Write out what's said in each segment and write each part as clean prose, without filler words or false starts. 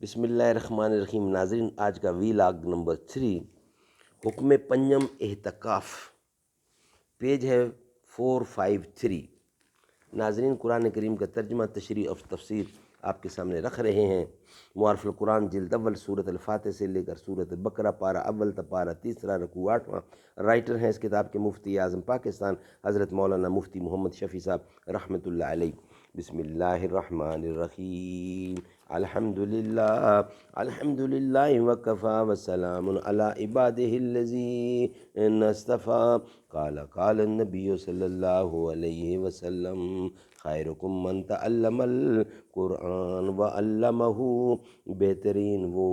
بسم اللہ الرحمن الرحیم۔ ناظرین، آج کا ویلاگ نمبر 3 حکم پنجم احتکاف، پیج ہے 453۔ ناظرین، قرآن کریم کا ترجمہ، تشریح اور تفسیر آپ کے سامنے رکھ رہے ہیں۔ معارف القرآن جلد اول، سورۃ الفاتح سے لے کر سورۃ البقرہ، پارہ اول تا پارہ تیسرا، رکوع 8واں۔ رائٹر ہیں اس کتاب کے مفتی اعظم پاکستان حضرت مولانا مفتی محمد شفیع صاحب رحمۃ اللہ علیہ۔ بسم اللہ الرحمن الرحیم۔ الحمدللہ وکفی وسلام علی عبادہ الذین اصطفی۔ قال النبی صلی اللہ علیہ وسلم خیرکم من تعلم القرآن وعلمہ۔ بہترین وہ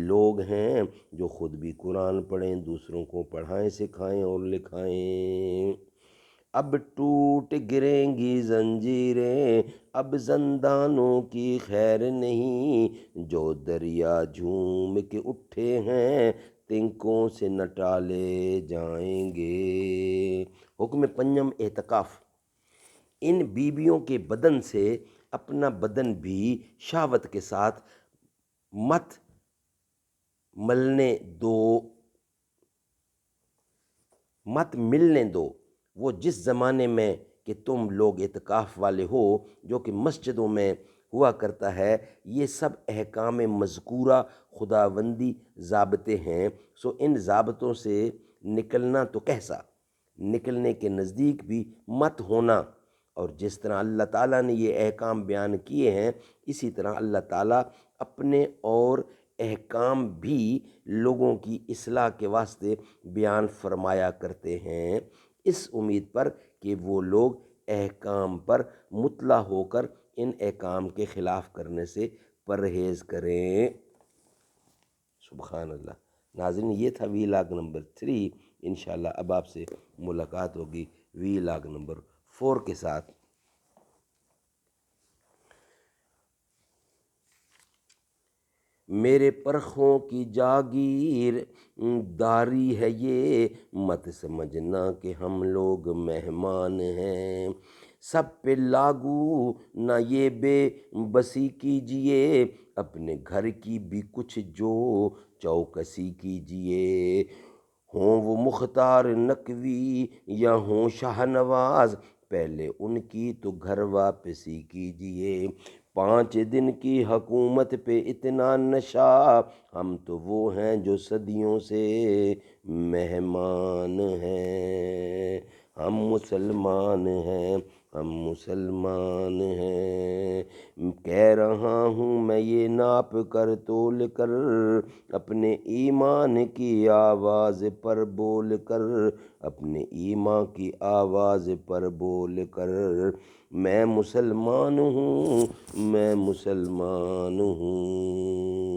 لوگ ہیں جو خود بھی قرآن پڑھیں، دوسروں کو پڑھائیں، سکھائیں اور لکھائیں۔ اب ٹوٹ گریں گی زنجیریں، اب زندانوں کی خیر نہیں، جو دریا جھوم کے اٹھے ہیں، تنکوں سے نہ ٹالے جائیں گے۔ حکم پنجم احتکاف، ان بیویوں کے بدن سے اپنا بدن بھی شہوت کے ساتھ مت ملنے دو۔ وہ جس زمانے میں کہ تم لوگ اعتکاف والے ہو، جو کہ مسجدوں میں ہوا کرتا ہے، یہ سب احکام مذکورہ خداوندی ضابطے ہیں، سو ان ضابطوں سے نکلنا تو کیسا، نکلنے کے نزدیک بھی مت ہونا۔ اور جس طرح اللہ تعالیٰ نے یہ احکام بیان کیے ہیں، اسی طرح اللہ تعالیٰ اپنے اور احکام بھی لوگوں کی اصلاح کے واسطے بیان فرمایا کرتے ہیں، اس امید پر کہ وہ لوگ احکام پر مطلع ہو کر ان احکام کے خلاف کرنے سے پرہیز کریں۔ سبحان اللہ۔ ناظرین، یہ تھا ویلاگ نمبر 3۔ انشاءاللہ اب آپ سے ملاقات ہوگی ویلاگ نمبر 4 کے ساتھ۔ میرے پرخوں کی جاگیر داری ہے یہ، مت سمجھنا کہ ہم لوگ مہمان ہیں، سب پہ لاگو نہ یہ بے بسی کیجئے، اپنے گھر کی بھی کچھ جو چوکسی کیجئے۔ ہوں وہ مختار نقوی یا ہوں شاہ نواز، پہلے ان کی تو گھر واپسی کیجئے۔ 5 دن کی حکومت پہ اتنا نشہ، ہم تو وہ ہیں جو صدیوں سے مہمان ہیں۔ ہم مسلمان ہیں، ہم مسلمان ہیں۔ کہہ رہا ہوں میں یہ ناپ کر تول کر، اپنے ایمان کی آواز پر بول کر، اپنے ایمان کی آواز پر بول کر، میں مسلمان ہوں، میں مسلمان ہوں۔